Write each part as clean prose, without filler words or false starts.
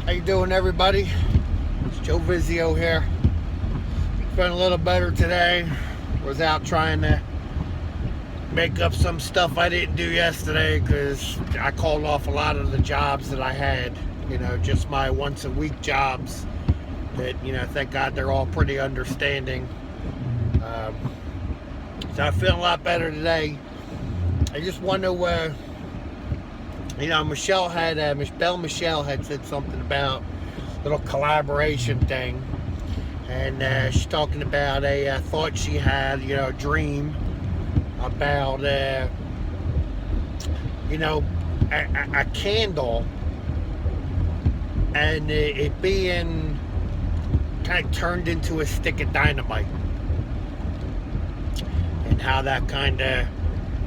How you doing, everybody? It's Joe Vizio here. Feeling a little better today. Was out trying to make up some stuff I didn't do yesterday because I called off a lot of the jobs that I had. Just my once a week jobs that, thank God they're all pretty understanding. So I feel a lot better today. I just want to, Belle Michelle had said something about a little collaboration thing. And she's talking about a thought she had, a dream about, a candle and it being kind of turned into a stick of dynamite. And how that kind of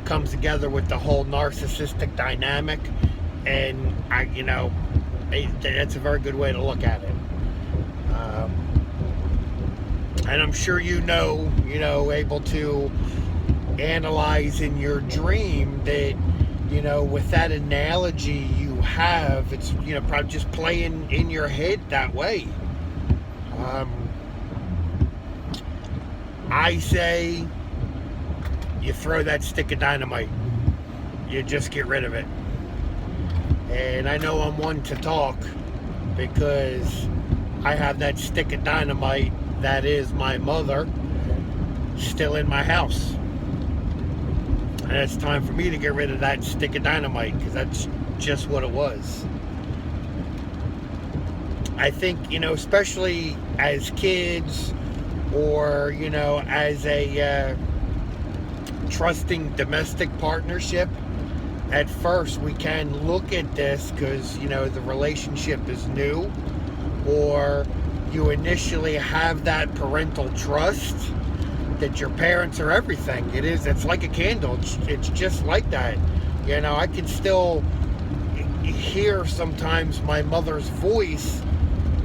comes together with the whole narcissistic dynamic. And that's a very good way to look at it. And I'm sure able to analyze in your dream that, with that analogy you have, it's, probably just playing in your head that way. I say you throw that stick of dynamite. You just get rid of it. And I know I'm one to talk because I have that stick of dynamite that is my mother still in my house. And it's time for me to get rid of that stick of dynamite because that's just what it was. I think, especially as kids or, as a trusting domestic partnership, at first we can look at this because, the relationship is new, or you initially have that parental trust that your parents are everything. It's like a candle. It's just like that. I can still hear sometimes my mother's voice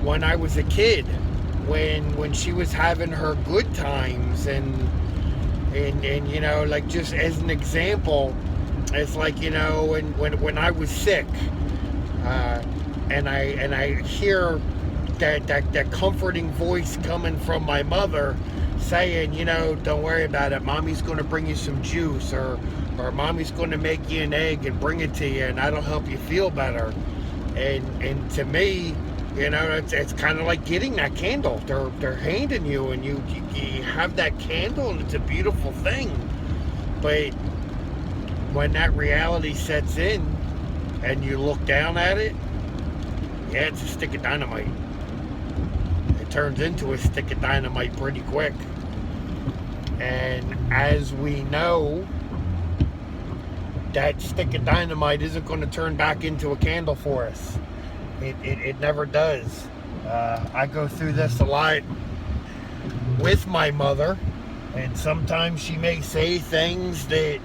when I was a kid, when she was having her good times, and like, just as an example, it's like, when I was sick, and I hear that comforting voice coming from my mother saying, don't worry about it, mommy's going to bring you some juice, or mommy's going to make you an egg and bring it to you, and that'll help you feel better. And to me, it's kind of like getting that candle. They're handing you, and you have that candle, and it's a beautiful thing. But when that reality sets in and you look down at it, yeah, it's a stick of dynamite. It turns into a stick of dynamite pretty quick. And as we know, that stick of dynamite isn't going to turn back into a candle for us. It never does. I go through this a lot with my mother, and sometimes she may say things that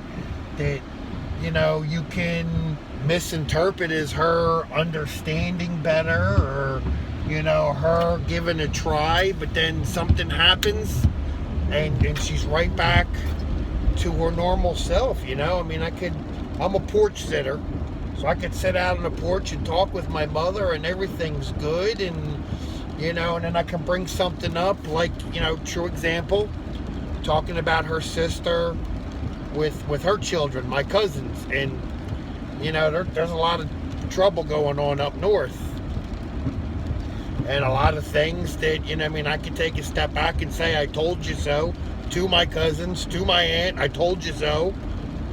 you can misinterpret as her understanding better, or her giving a try, but then something happens and she's right back to her normal self. I'm a porch sitter, so I could sit out on the porch and talk with my mother and everything's good, and and then I can bring something up, like, true example, talking about her sister with her children, my cousins, and there's a lot of trouble going on up north, and a lot of things that I could take a step back and say I told you so to my cousins, to my aunt. I told you so,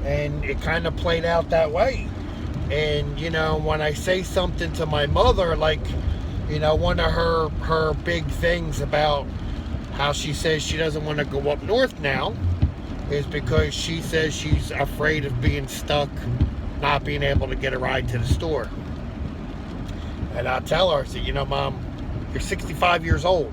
and it kind of played out that way. And when I say something to my mother, like, one of her big things about how she says she doesn't want to go up north now is because she says she's afraid of being stuck, not being able to get a ride to the store. And I tell her, I say, Mom, you're 65 years old.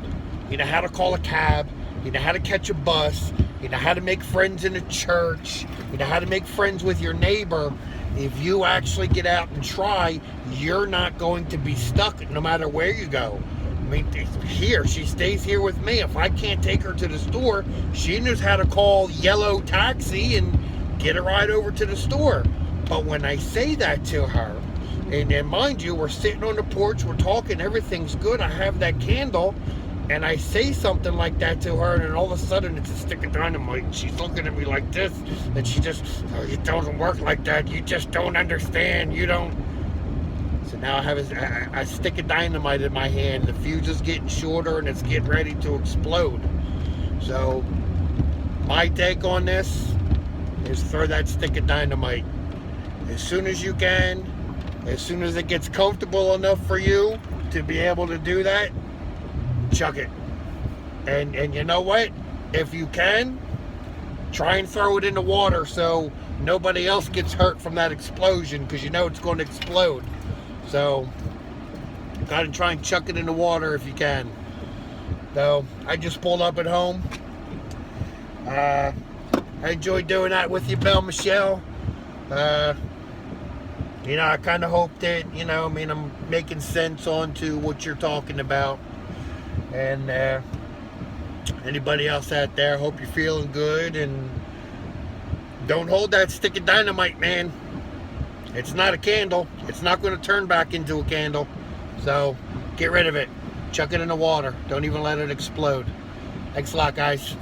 You know how to call a cab. You know how to catch a bus. You know how to make friends in a church. You know how to make friends with your neighbor. If you actually get out and try, you're not going to be stuck no matter where you go. Here, she stays here with me. If I can't take her to the store, she knows how to call yellow taxi and get a ride over to the store. But when I say that to her, And mind you, we're sitting on the porch, we're talking, everything's good. I have that candle, and I say something like that to her, and then all of a sudden it's a stick of dynamite. And she's looking at me like this, and she just, oh, it doesn't work like that. You just don't understand. You don't. So now I have a stick of dynamite in my hand. The fuse is getting shorter, and it's getting ready to explode. So my take on this is throw that stick of dynamite as soon as you can. As soon as it gets comfortable enough for you to be able to do that, chuck it. And you know what? If you can, try and throw it in the water so nobody else gets hurt from that explosion, because you know it's going to explode. So, gotta try and chuck it in the water if you can. So, I just pulled up at home. I enjoyed doing that with you, Belle Michelle. You know, I kind of hope that, you know, I mean, I'm making sense onto what you're talking about. And anybody else out there, hope you're feeling good. And don't hold that stick of dynamite, man. It's not a candle. It's not going to turn back into a candle. So get rid of it. Chuck it in the water. Don't even let it explode. Thanks a lot, guys.